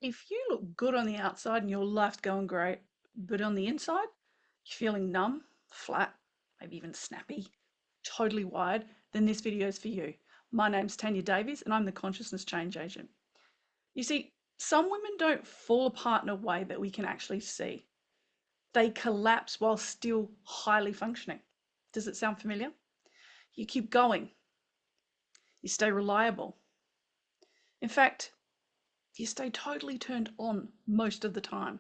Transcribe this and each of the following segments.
If you look good on the outside and your life's going great, but on the inside, you're feeling numb, flat, maybe even snappy, totally wired, then this video is for you. My name's Tania Davies and I'm the consciousness change agent. You see, some women don't fall apart in a way that we can actually see. They collapse while still highly functioning. Does it sound familiar? You keep going. You stay reliable. In fact, you stay totally turned on most of the time.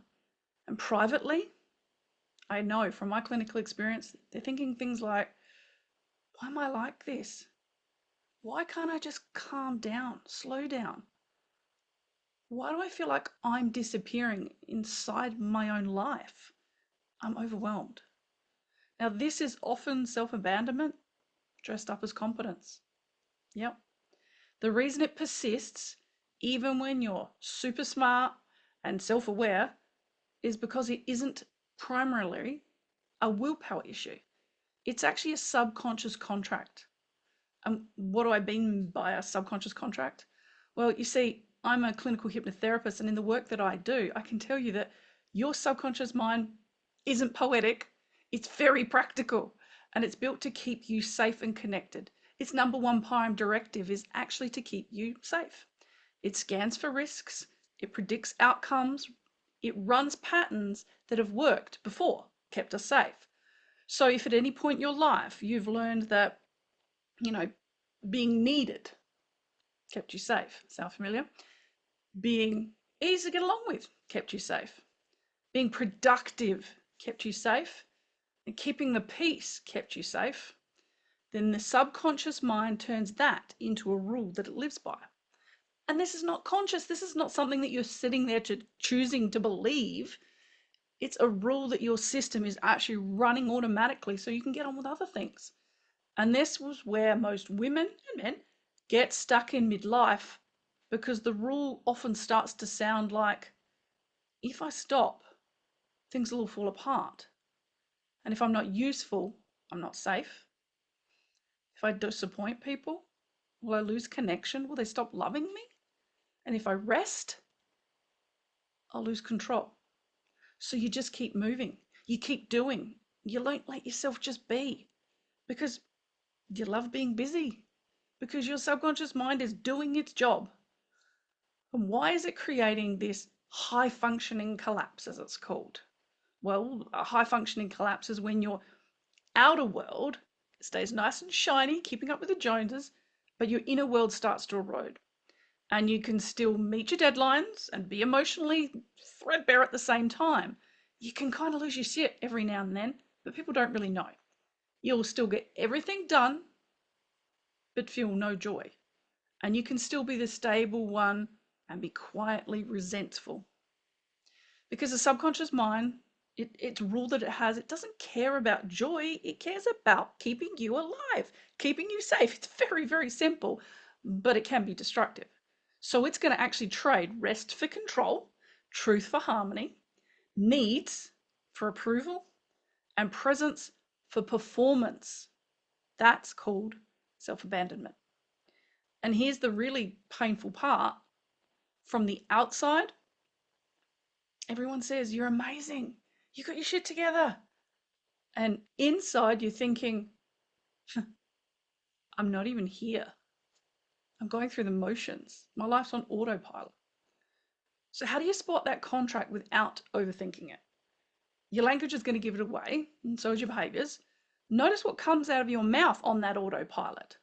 And privately, I know from my clinical experience, they're thinking things like, why am I like this? Why can't I just calm down, slow down? Why do I feel like I'm disappearing inside my own life? I'm overwhelmed. Now, this is often self-abandonment dressed up as competence. Yep. The reason it persists, even when you're super smart and self-aware, is because it isn't primarily a willpower issue. It's actually a subconscious contract. And what do I mean by a subconscious contract? Well, you see, I'm a clinical hypnotherapist, and in the work that I do, I can tell you that your subconscious mind isn't poetic, it's very practical, and it's built to keep you safe and connected. Its number one prime directive is actually to keep you safe. It scans for risks, it predicts outcomes, it runs patterns that have worked before, kept us safe. So if at any point in your life you've learned that, being needed kept you safe, sound familiar? Being easy to get along with kept you safe. Being productive kept you safe. And keeping the peace kept you safe. Then the subconscious mind turns that into a rule that it lives by. And this is not conscious. This is not something that you're sitting there choosing to believe. It's a rule that your system is actually running automatically so you can get on with other things. And this was where most women and men get stuck in midlife, because the rule often starts to sound like, if I stop, things will all fall apart. And if I'm not useful, I'm not safe. If I disappoint people, will I lose connection? Will they stop loving me? And if I rest, I'll lose control. So you just keep moving. You keep doing. You don't let yourself just be, because you love being busy, because your subconscious mind is doing its job. And why is it creating this high functioning collapse, as it's called? Well, a high functioning collapse is when your outer world stays nice and shiny, keeping up with the Joneses, but your inner world starts to erode. And you can still meet your deadlines and be emotionally threadbare at the same time. You can kind of lose your shit every now and then, but people don't really know. You'll still get everything done, but feel no joy. And you can still be the stable one and be quietly resentful. Because the subconscious mind, its rule that it has, it doesn't care about joy. It cares about keeping you alive, keeping you safe. It's very, very simple, but it can be destructive. So it's going to actually trade rest for control, truth for harmony, needs for approval, and presence for performance. That's called self-abandonment. And here's the really painful part. From the outside, everyone says, you're amazing. You got your shit together. And inside, you're thinking, I'm not even here. I'm going through the motions. My life's on autopilot. So how do you spot that contract without overthinking it? Your language is going to give it away, and so is your behaviors. Notice what comes out of your mouth on that autopilot.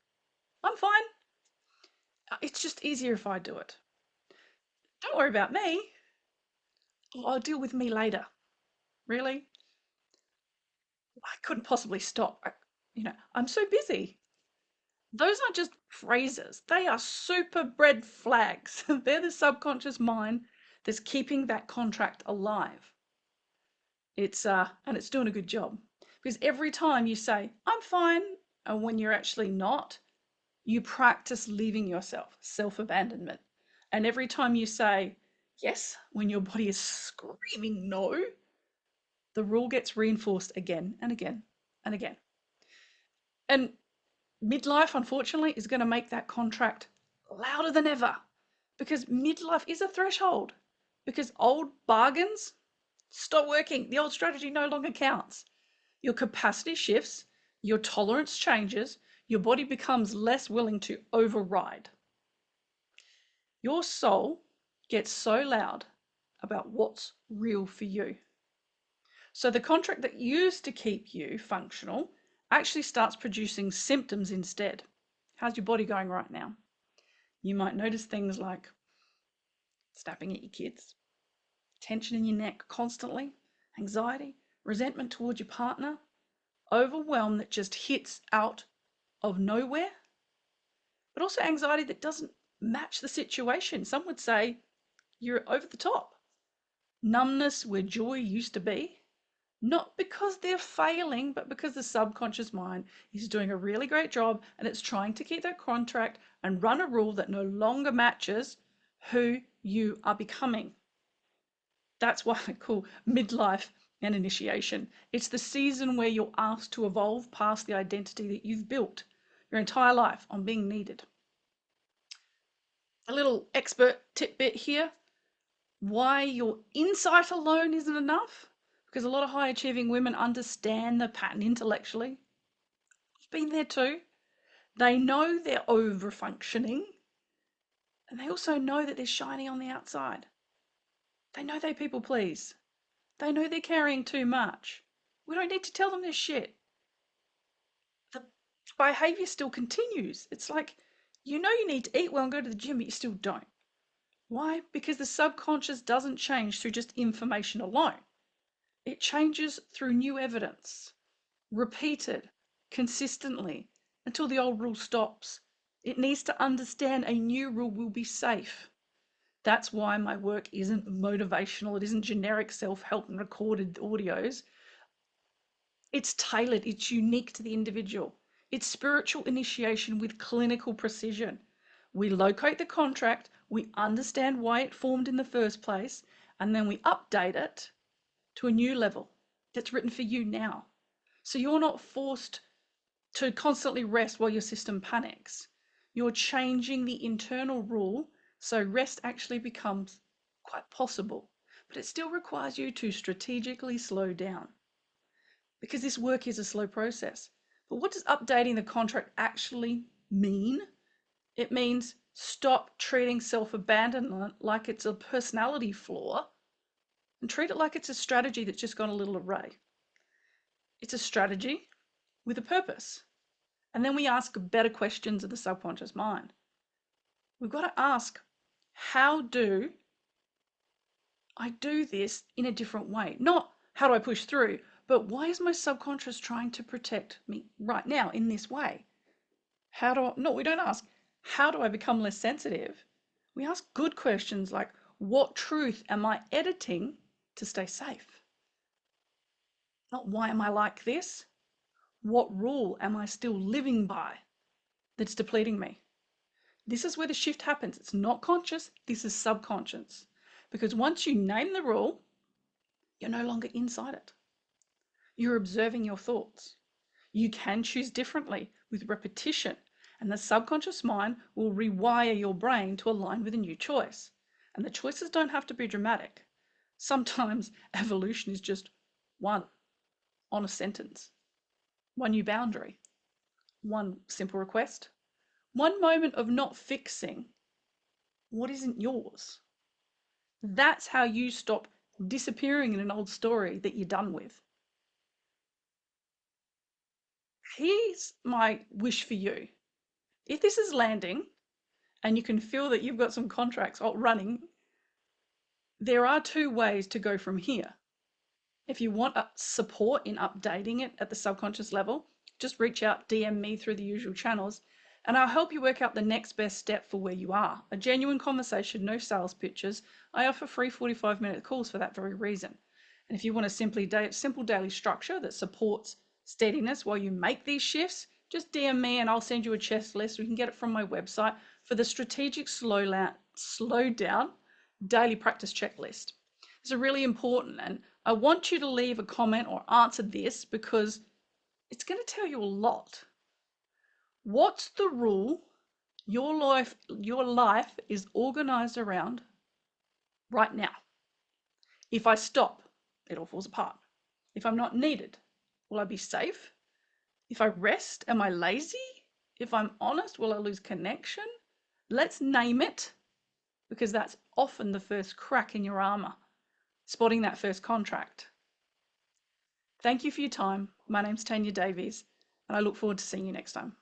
I'm fine. It's just easier if I do it. Don't worry about me. I'll deal with me later. Really? I couldn't possibly stop. I'm so busy. Those aren't just phrases. They are super red flags. They're the subconscious mind that's keeping that contract alive. And it's doing a good job, because every time you say, I'm fine, and when you're actually not, you practice leaving yourself, self-abandonment. And every time you say yes, when your body is screaming no, the rule gets reinforced again and again and again. And midlife, unfortunately, is going to make that contract louder than ever, because midlife is a threshold. because old bargains stop working. The old strategy no longer counts. Your capacity shifts, your tolerance changes, your body becomes less willing to override. Your soul gets so loud about what's real for you. So the contract that used to keep you functional actually starts producing symptoms instead. How's your body going right now? You might notice things like snapping at your kids, tension in your neck constantly, anxiety, resentment towards your partner, overwhelm that just hits out of nowhere, but also anxiety that doesn't match the situation. Some would say you're over the top. Numbness where joy used to be, not because they're failing, but because the subconscious mind is doing a really great job and it's trying to keep that contract and run a rule that no longer matches who you are becoming. That's why I call midlife an initiation. It's the season where you're asked to evolve past the identity that you've built your entire life on being needed. A little expert tidbit here. Why your insight alone isn't enough? Because a lot of high achieving women understand the pattern intellectually. I've been there too. They know they're over functioning, and they also know that they're shiny on the outside. They know they people please. They know they're carrying too much. We don't need to tell them this shit. The behavior still continues. It's like, you know you need to eat well and go to the gym, but you still don't. Why? Because the subconscious doesn't change through just information alone. It changes through new evidence, repeated consistently until the old rule stops. It needs to understand a new rule will be safe. That's why my work isn't motivational. It isn't generic self-help and recorded audios. It's tailored. It's unique to the individual. It's spiritual initiation with clinical precision. We locate the contract, we understand why it formed in the first place, and then we update it to a new level that's written for you now. So you're not forced to constantly rest while your system panics. You're changing the internal rule so rest actually becomes quite possible. But it still requires you to strategically slow down because this work is a slow process. But what does updating the contract actually mean? It means stop treating self-abandonment like it's a personality flaw and treat it like it's a strategy that's just got a little array. It's a strategy with a purpose. And then we ask better questions of the subconscious mind. We've got to ask, how do I do this in a different way? Not how do I push through, but why is my subconscious trying to protect me right now in this way? We don't ask, how do I become less sensitive? We ask good questions like, what truth am I editing to stay safe? Not why am I like this? What rule am I still living by that's depleting me? This is where the shift happens. It's not conscious, this is subconscious. Because once you name the rule, you're no longer inside it. You're observing your thoughts. You can choose differently with repetition, and the subconscious mind will rewire your brain to align with a new choice. And the choices don't have to be dramatic. Sometimes evolution is just one honest sentence, one new boundary, one simple request, one moment of not fixing what isn't yours. That's how you stop disappearing in an old story that you're done with. Here's my wish for you. If this is landing and you can feel that you've got some contracts running, there are two ways to go from here. If you want support in updating it at the subconscious level, just reach out, DM me through the usual channels, and I'll help you work out the next best step for where you are. A genuine conversation, no sales pitches. I offer free 45-minute calls for that very reason. And if you want a simple daily structure that supports steadiness while you make these shifts, just DM me and I'll send you a checklist. We can get it from my website for the strategic slow down daily practice checklist. It's a really important, and I want you to leave a comment or answer this because it's going to tell you a lot. What's the rule your life is organized around right now? If I stop, it all falls apart. If I'm not needed, will I be safe? If I rest, am I lazy? If I'm honest, will I lose connection? Let's name it, because that's often the first crack in your armour, spotting that first contract. Thank you for your time. My name's Tania Davies, and I look forward to seeing you next time.